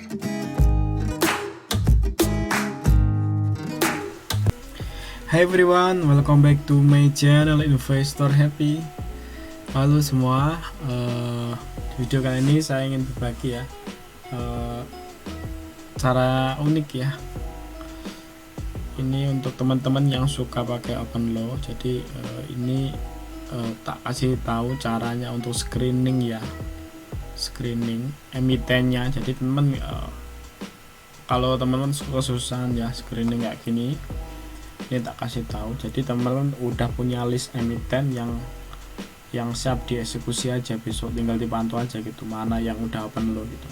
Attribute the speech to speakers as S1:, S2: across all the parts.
S1: Hi everyone, welcome back to my channel Investor Happy. Halo semua, di video kali ini saya ingin berbagi ya cara unik ya. Ini untuk teman-teman yang suka pakai OpenLaw. Jadi ini tak kasih tahu caranya untuk screening ya, screening emitennya. Jadi teman kalau teman-teman kesusahan ya screening kayak gini, ini tak kasih tahu. Jadi teman-teman udah punya list emiten yang siap dieksekusi aja, besok tinggal dipantau aja gitu mana yang udah OpenLaw gitu.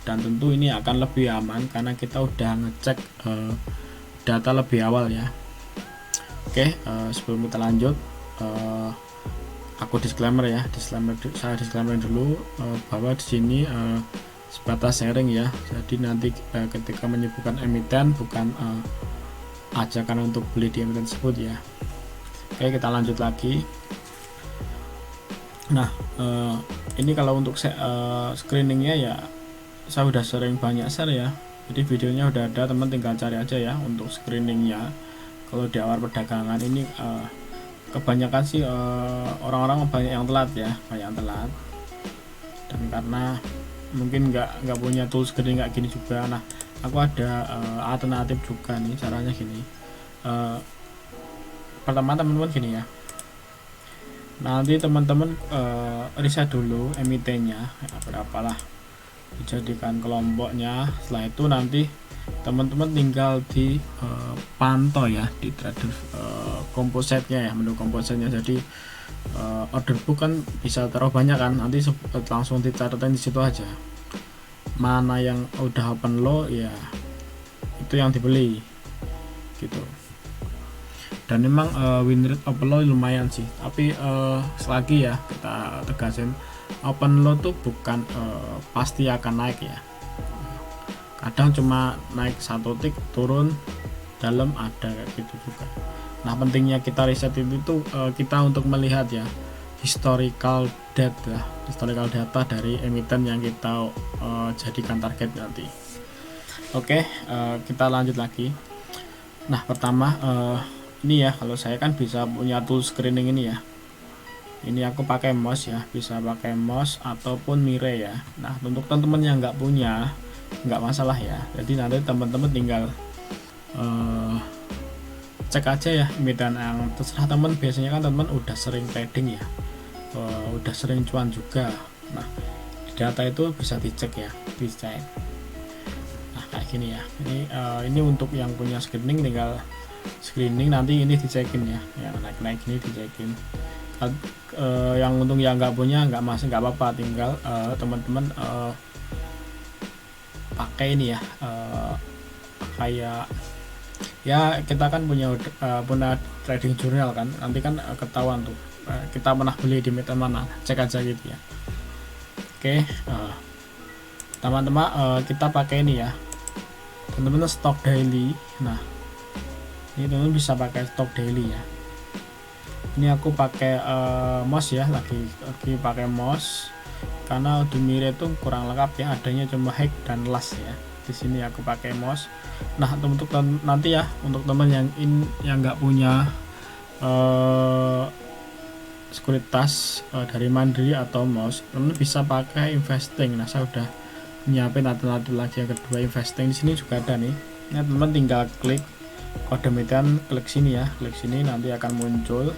S1: Dan tentu ini akan lebih aman karena kita udah ngecek data lebih awal ya. Oke, sebelum kita lanjut, aku disclaimer ya, saya disclaimer dulu bahwa di sini sebatas sharing ya. Jadi nanti ketika menyebutkan emiten bukan ajakan untuk beli di emiten tersebut ya. Oke, kita lanjut lagi. Nah, ini kalau untuk screeningnya ya saya udah sering banyak share ya. Jadi videonya udah ada, teman tinggal cari aja ya untuk screeningnya. Kalau di awal perdagangan ini kebanyakan sih orang-orang banyak yang telat ya, banyak yang telat. Dan karena mungkin nggak punya tools screening kayak gini juga. Nah, aku ada alternatif juga nih, caranya gini. Pertama teman-teman gini ya, nanti teman-teman riset dulu emitennya ya, berapalah, dijadikan kelompoknya. Setelah itu nanti teman-teman tinggal di pantau ya di trader kompositnya ya, menu kompositnya. Jadi order book kan bisa terlalu banyak kan, nanti langsung dicatatkan di situ aja mana yang udah OpenLaw ya, itu yang dibeli gitu. Dan memang win rate OpenLaw lumayan sih, tapi selagi ya kita tegasin, OpenLaw tuh bukan pasti akan naik ya, kadang cuma naik satu tick turun dalam ada kayak gitu juga. Nah, pentingnya kita riset itu tuh kita untuk melihat ya historical data dari emiten yang kita jadikan target nanti. Oke, kita lanjut lagi. Nah, pertama ini ya, kalau saya kan bisa punya tool screening ini ya. Ini aku pakai mouse ya, bisa pakai mouse ataupun mire ya. Nah, untuk teman-teman yang nggak punya, nggak masalah ya. Jadi nanti teman-teman tinggal cek aja ya emiten yang terserah teman. Biasanya kan teman udah sering trading ya, udah sering cuan juga. Nah, di data itu bisa dicek ya, dicek. Nah, kayak gini ya. Ini untuk yang punya screening, tinggal screening nanti ini dicekin ya, yang naik ini dicekin. Yang untung yang nggak punya nggak apa-apa, tinggal teman-teman pakai ini ya, kayak ya kita kan punya trading journal kan, nanti kan ketahuan tuh kita pernah beli di emiten mana, cek aja gitu ya. Oke, teman-teman kita pakai ini ya, teman-teman stock daily. Nah, ini teman-teman bisa pakai stock daily ya. Ini aku pakai mouse ya, lagi pakai mouse karena di mire itu kurang lengkap ya, adanya cuma hack dan last ya. Di sini aku pakai mouse. Nah, untuk nanti ya, untuk teman yang nggak punya sekuritas dari Mandiri atau mouse, teman bisa pakai investing. Nah, saya udah nyiapin alternatif lagi yang kedua, investing. Di sini juga ada nih. Nah, teman tinggal klik kode emiten, klik sini ya, klik sini nanti akan muncul.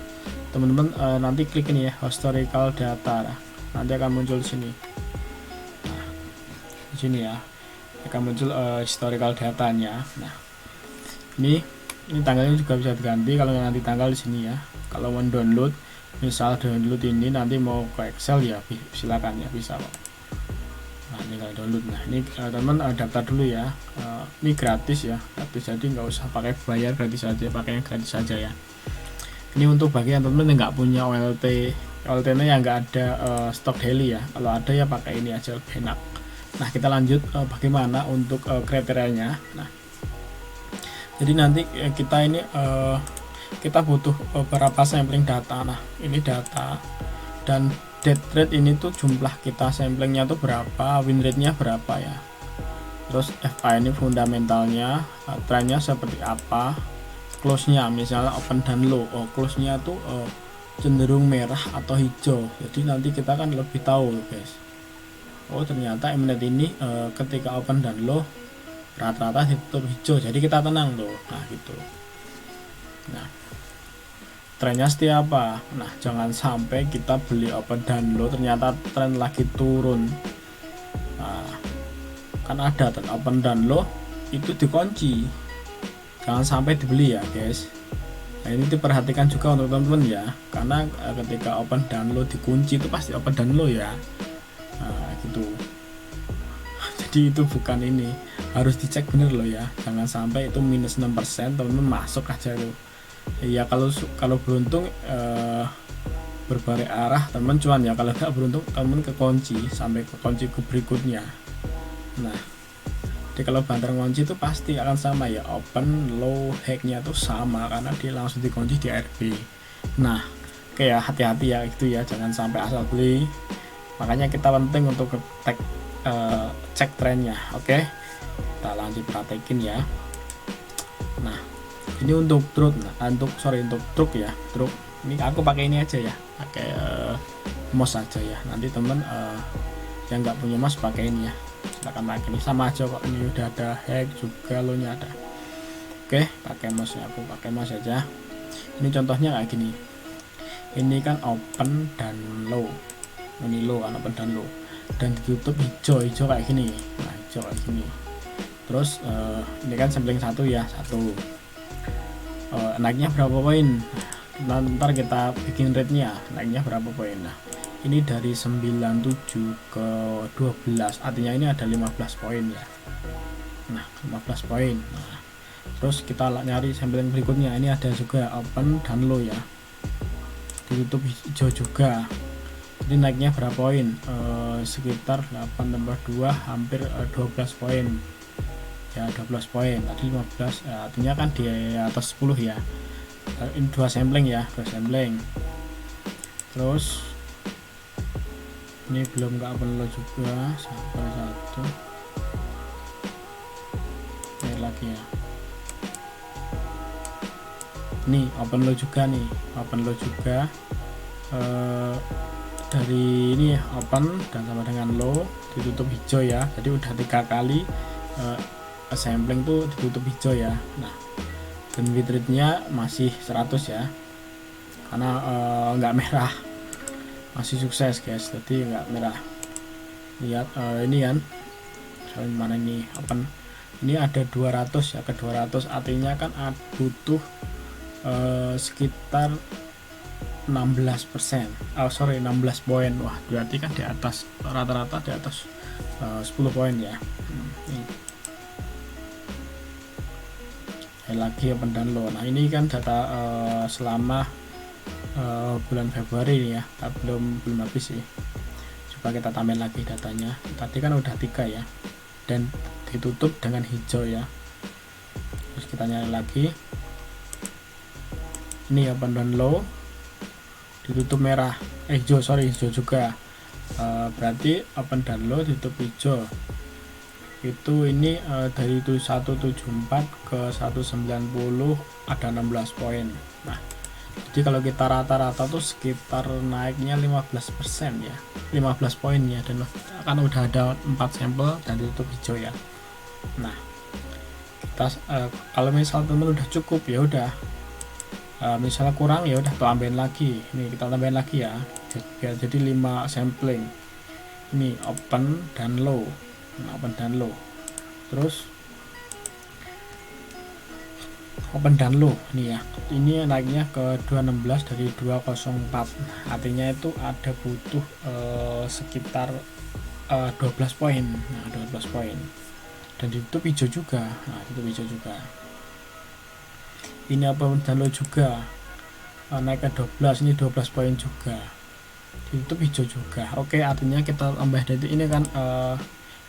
S1: Teman-teman nanti klik ini ya, historical data. Nah, nanti akan muncul di sini. Nah, di sini ya akan muncul historical datanya. Nah, ini tanggalnya juga bisa diganti kalau nanti tanggal di sini ya. Kalau mau download, misal download ini nanti mau ke Excel ya silakan ya, bisa kok. Nah, tinggal download. Nah, ini teman daftar dulu ya. Ini gratis ya, gratis, jadi nggak usah pakai bayar, gratis aja, pakai yang gratis saja ya. Ini untuk bagian teman-teman yang nggak punya OLT-nya yang nggak ada stok daily ya. Kalau ada ya pakai ini aja, lebih enak. Nah, kita lanjut bagaimana untuk kriterianya. Nah, jadi nanti kita ini kita butuh beberapa sampling data. Nah, ini data dan dead rate ini tuh jumlah kita samplingnya tuh berapa, win rate nya berapa ya. Terus FA ini fundamentalnya, trennya seperti apa, close-nya misalnya open dan low. Close-nya tuh cenderung merah atau hijau, jadi nanti kita kan lebih tahu guys. Ternyata Mnet ini ketika open dan low rata-rata ditutup hijau, jadi kita tenang tuh. Nah gitu. Nah trennya seperti apa? Nah jangan sampai kita beli open dan low ternyata tren lagi turun. Nah kan ada tren open dan low itu dikunci, jangan sampai dibeli ya guys. Nah ini diperhatikan juga untuk teman-teman ya, karena ketika open dan low dikunci itu pasti open dan low ya. Nah gitu. Jadi itu bukan ini, harus dicek bener loh ya, jangan sampai itu minus 6% teman-teman masuk aja tuh. Ya kalau beruntung berbalik arah teman cuan ya, kalau nggak beruntung teman ke kunci sampai ke kunci ke berikutnya. Nah jadi kalau banter kunci itu pasti akan sama ya, open low hacknya tuh sama karena dia langsung dikunci di RB. Nah kayak hati-hati ya itu ya, jangan sampai asal beli. Makanya kita penting untuk cek trennya. Oke, kita lanjut praktekin ya. Nah ini untuk truk, untuk truk ya, truk ini aku pakai ini aja ya, pakai mouse aja ya. Nanti temen yang nggak punya mouse pakai ini ya, silakan pakai ini, sama aja kok, ini udah ada hack juga lo nya ada. Oke, pakai mouse ya, aku pakai mouse aja. Ini contohnya kayak gini, ini kan open dan low, ini low kan, open dan low, dan ditutup hijau kayak gini. Nah hijau kayak gini. Terus ini kan sampling satu ya, satu. Naiknya berapa poin? Nah, ntar kita bikin rate nya naiknya berapa poin. Nah ini dari 97 ke 12, artinya ini ada 15 poin ya. Nah 15 poin. Nah terus kita nyari sampling berikutnya, ini ada juga open dan low ya, ditutup hijau juga. Jadi naiknya berapa poin? Sekitar 8 tambah 2 hampir 12 poin ya, 12 poin tadi 15, artinya kan di atas 10 ya. Ini 2 sampling ya, 2 sampling. Terus ini belum nggak perlu juga, sabar satu ini lagi ya. Ini open low juga nih, open low juga dari ini ya, open dan sama dengan low ditutup hijau ya, jadi udah 3 kali sampling tuh ditutup hijau ya. Nah dan win rate nya masih 100 ya, karena nggak merah, masih sukses guys, jadi nggak merah. Lihat ini kan misalnya mana ini open, ini ada 200 ya, ke 200 artinya kan butuh sekitar 16%, 16 poin. Wah berarti kan di atas, rata-rata di atas 10 poin ya. Lagi open dan low. Nah ini kan data selama bulan Februari ini ya, belum habis sih. Coba kita tambahin lagi datanya, tadi kan udah 3 ya, dan ditutup dengan hijau ya. Terus kita nyari lagi, ini open dan low ditutup merah, hijau juga. Berarti open dan low ditutup hijau itu ini dari 174 ke 190 ada 16 poin. Nah jadi kalau kita rata-rata tuh sekitar naiknya 15% ya, 15 poin ya, dan kan udah ada 4 sampel dan ditutup hijau ya. Nah kita kalau misal temen udah cukup ya udah, misalnya kurang ya udah tambahin lagi, ini kita tambahin lagi ya, jadi 5 sampling. Ini open dan low, open dan low, terus open dan low nih ya, ini naiknya ke 216 dari 204, artinya itu ada butuh sekitar 12 poin. Nah 12 poin dan ditutup hijau juga. Nah ditutup hijau juga. Ini open dan low juga naik ke 12, ini 12 poin juga, ditutup hijau juga. Oke, artinya kita tambah dari ini kan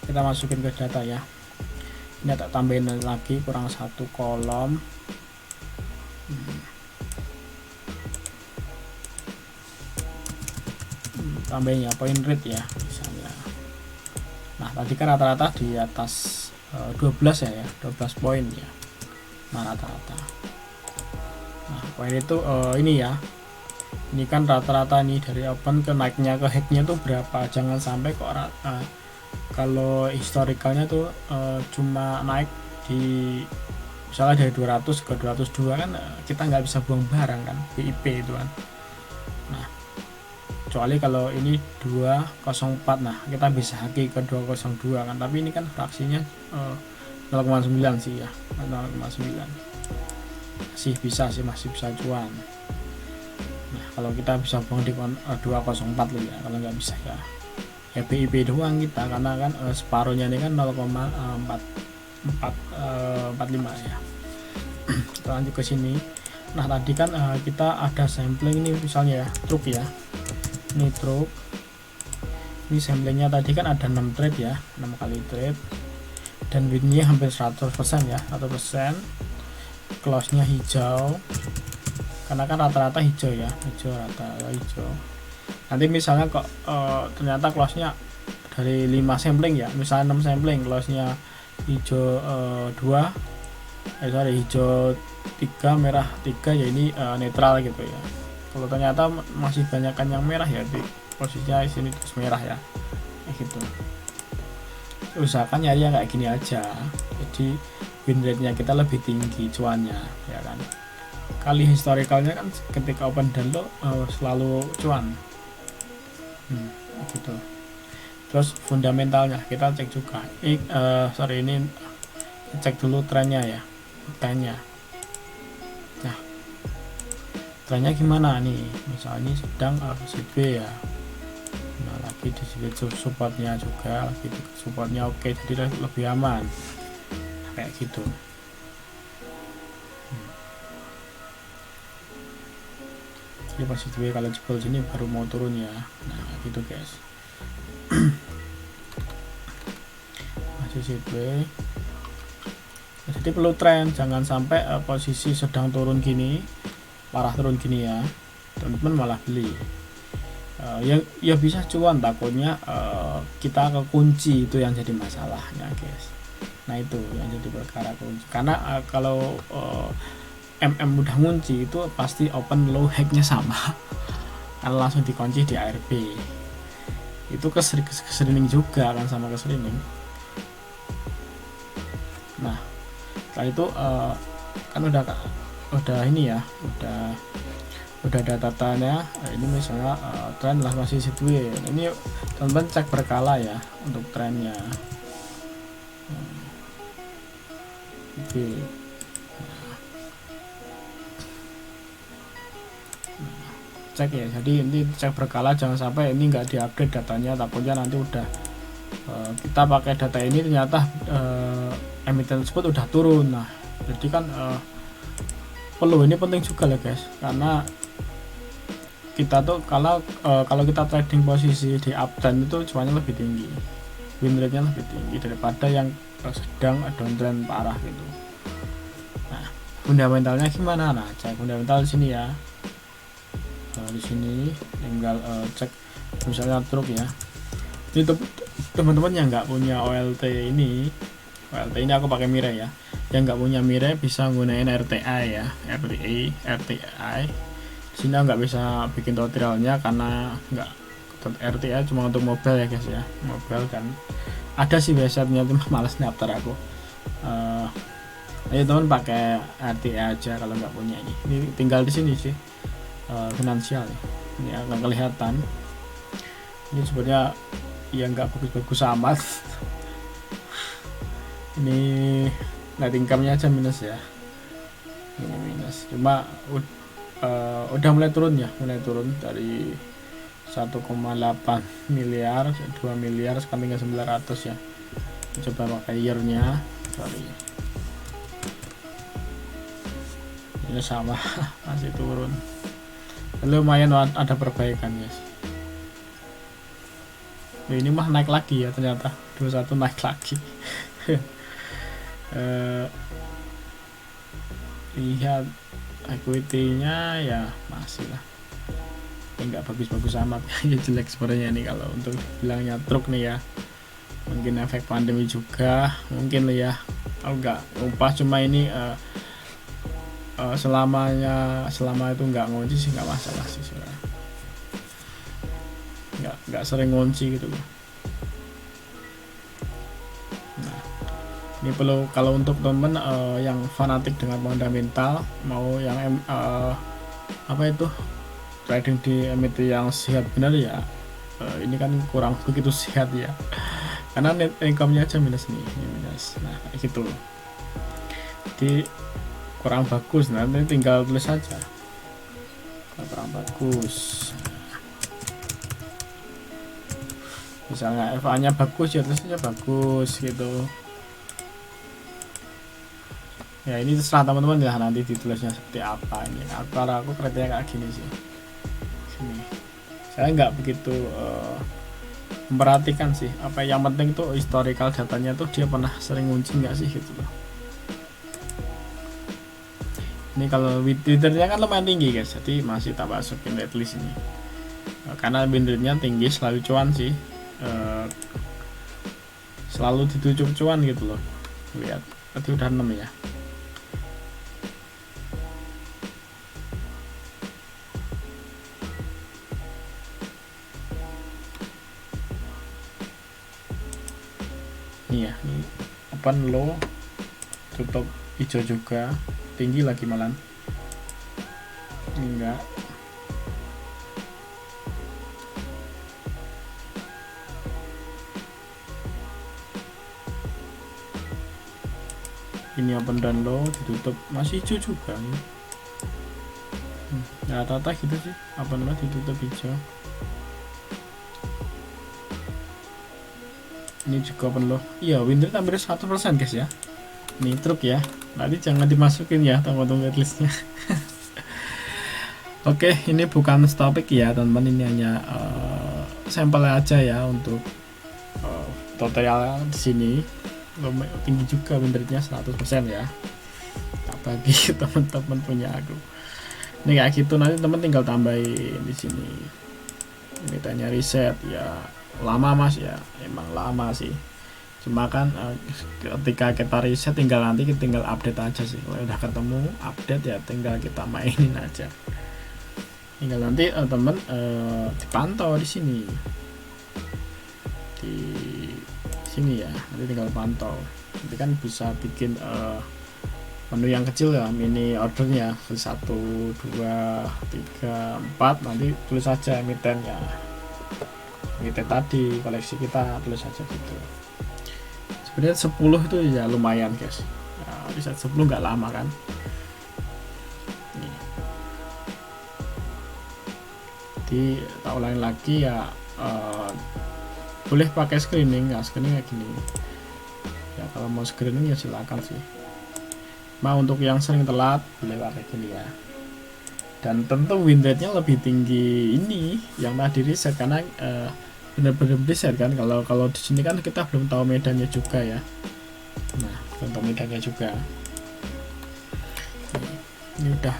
S1: kita masukin ke data ya, ini tak tambahin lagi kurang 1 kolom. Tambahin ya poin rate ya misalnya. Nah tadi kan rata-rata di atas 12 ya, 12 poin ya. Nah rata-rata. Nah poin itu ini ya, ini kan rata-rata nih dari open ke naiknya ke hacknya tuh berapa. Jangan sampai kok kalau historicalnya tuh cuma naik di misalnya dari 200 ke 202 kan, kita nggak bisa buang barang kan, BIP itu kan. Nah kecuali kalau ini 204, nah kita bisa haki ke 202 kan, tapi ini kan fraksinya 0,9 sih ya, 0,9 masih bisa cuan. Nah kalau kita bisa buang di 204 loh ya, kalau nggak bisa ya BIP doang kita, karena kan separuhnya ini kan 0,445 ya. Kita lanjut ke sini. Nah tadi kan kita ada sampling ini misalnya ya, truk ya, ini truk, ini samplingnya tadi kan ada 6 trade ya, 6 kali trade, dan winnya hampir 100% ya, 100%. Close nya hijau karena kan rata-rata hijau ya, rata-rata hijau. Nanti misalnya kok ternyata close nya dari 5 sampling ya, misalnya 6 sampling, close nya hijau 2, hijau 3, merah 3 ya, ini netral gitu ya. Kalau ternyata masih banyak kan yang merah ya, di posisinya sini terus merah ya, gitu. Usahakan nyari yang kayak gini aja, jadi win rate nya kita lebih tinggi cuannya ya kan. Kali historicalnya kan ketika open dan low selalu cuan gitu. Terus fundamentalnya kita cek juga, ini cek dulu trennya ya, trennya. Nah trennya gimana nih, misalnya ini sedang sideways ya, nah lagi di sini supportnya juga, lagi supportnya oke, jadi lebih aman kayak gitu. Jadi pas sideways kalau jebol sini baru mau turun ya, nah gitu guys. Masih sideways, jadi perlu tren, jangan sampai posisi sedang turun gini, parah turun gini ya, teman-teman malah beli. Ya bisa cuan, takutnya kita kekunci, itu yang jadi masalahnya guys. Nah itu yang jadi perkara kunci, karena kalau udah ngunci itu pasti open low hacknya sama karena langsung dikunci di ARB, itu keserining juga kan, sama keserining. Nah setelah itu kan udah ini ya, udah ada tatanya. Ini misalnya tren lah masih sideways, ini teman-teman cek berkala ya untuk trennya. Oke. Cek ya, jadi ini cek berkala, jangan sampai ini nggak diupdate datanya, takutnya nanti udah kita pakai data ini ternyata emiten tersebut udah turun. Nah jadi kan perlu, ini penting juga lah guys, karena kita tuh kalau kita trading posisi di uptrend itu cuannya lebih tinggi, win rate nya lebih tinggi daripada yang sedang downtrend parah gitu. Nah fundamentalnya gimana? Nah cek fundamental di sini ya. Di sini tinggal cek misalnya truk ya. Ini teman-teman yang nggak punya OLT ini aku pakai Mirai ya. Yang nggak punya Mirai bisa gunain RTI ya, RTI. Di sini nggak bisa bikin tutorialnya karena nggak, RTI cuma untuk mobile ya guys ya, mobile kan. Ada sih websitenya, cuma males daftar aku. Ayo teman pakai RTI aja kalau nggak punya ini. Ini tinggal di sini sih. Finansial ini akan kelihatan. Ini sebenarnya ya nggak bagus-bagus amat. Ini net income-nya aja minus ya, ini minus, cuma udah mulai turun ya, dari 1,8 miliar 2 miliar sekarang tinggal 900 ya. Coba pakai year-nya, ini sama masih turun. Lumayan ada perbaikan guys. Ini mah naik lagi ya, ternyata 21 naik lagi. Lihat equity-nya ya masih lah, nggak bagus-bagus amat. Ya jelek sebenarnya ini kalau untuk bilangnya truk nih ya. mungkin efek pandemi juga mungkin lah ya, aku nggak lupa, cuma ini selama itu nggak ngunci sih nggak masalah sih sebenarnya, nggak sering ngunci gitu loh. Nah, ini perlu kalau untuk temen yang fanatik dengan fundamental, mau yang apa itu trading di emiten yang sehat benar ya, ini kan kurang begitu sehat ya, karena net income-nya aja minus nih, ini minus. Nah kayak gitu, jadi kurang bagus. Nanti tinggal tulis saja kurang bagus. Misalnya FA nya bagus ya tulisnya bagus gitu ya. Ini terserah teman-teman ya, nanti ditulisnya seperti apa. Ini kalau aku kriteria kayak gini sih, sini saya nggak begitu memperhatikan sih, apa yang penting tuh historical datanya tuh dia pernah sering ngunci nggak sih gitu loh. Ini kalau windernya kan lumayan tinggi guys, jadi masih tak masukin waitlist ini karena windernya tinggi, selalu cuan sih, selalu dituju cuan gitu loh. Lihat tadi udah 6 ya. Ini ya, ini open low, tutup hijau juga, tinggi lagi malam. Ini enggak. Ini open dan low, ditutup masih hijau juga nih. Rata-rata gitu sih, open low ditutup hijau. Ini juga open low. Iya, winter hampir 100% guys ya. Ini truk ya, nanti jangan dimasukin ya teman-teman waitlistnya. Oke, ini bukan topik ya teman-teman, ini hanya sampel aja ya untuk tutorial di sini. Tinggi juga winternya 100% ya, bagi teman-teman punya aku. Ini kayak gitu, nanti teman tinggal tambahin di sini. Ini tanya reset ya, lama mas ya, emang lama sih, cuma kan ketika kita reset nanti kita tinggal update aja sih. Kalau udah ketemu update ya tinggal kita mainin aja, tinggal nanti temen dipantau di sini ya, nanti tinggal pantau. Nanti kan bisa bikin menu yang kecil ya, mini ordernya 1, 2, 3, 4, nanti tulis saja emitennya, emiten tadi koleksi kita tulis saja gitu. Sebenarnya 10 itu ya lumayan guys ya, bisa 10 nggak lama kan. Nih. Jadi tak ulangi lagi ya, boleh pakai screening ya, screening kayak gini ya. Kalau mau screening ya silakan sih. Nah untuk yang sering telat boleh pakai gini ya, dan tentu win rate-nya lebih tinggi ini yang tadi reset, karena benar-benar reset kan. Kalau di sini kan kita belum tahu medannya juga ya. Nah belum tahu medannya juga. Ini udah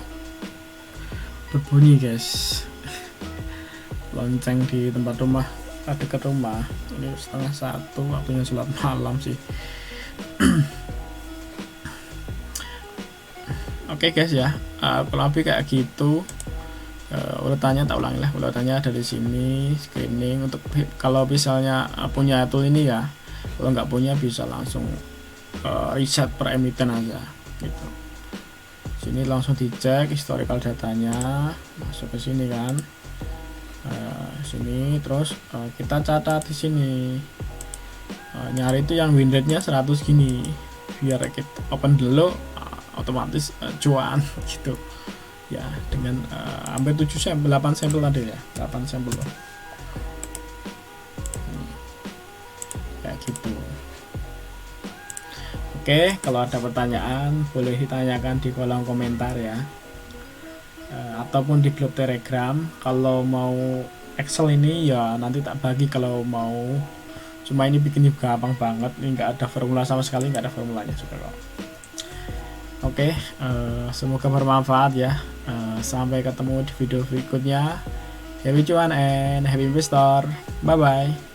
S1: berbunyi guys, lonceng di tempat rumah, dekat rumah. Ini 12:30 waktunya sholat malam sih. Oke guys ya, kurang lebih kayak gitu. Urutannya tak ulangi lah, urutannya dari sini screening. Untuk kalau misalnya punya tool ini ya, kalau nggak punya bisa langsung reset per emiten aja gitu. Sini langsung dicek historical datanya, masuk ke sini kan, sini terus kita catat di sini, nyari itu yang win rate nya 100 gini, biar kita open dulu otomatis cuan gitu ya, dengan hampir 7 sampel 8 sampel tadi ya, 8 sampel loh. Kayak gitu. Oke, kalau ada pertanyaan boleh ditanyakan di kolom komentar ya, ataupun di grup Telegram. Kalau mau Excel ini ya nanti tak bagi kalau mau, cuma ini bikin juga gampang banget, ini nggak ada formula sama sekali, nggak ada formulanya juga kok. Oke, semoga bermanfaat ya. Sampai ketemu di video berikutnya. Happy cuan and happy investor. Bye bye.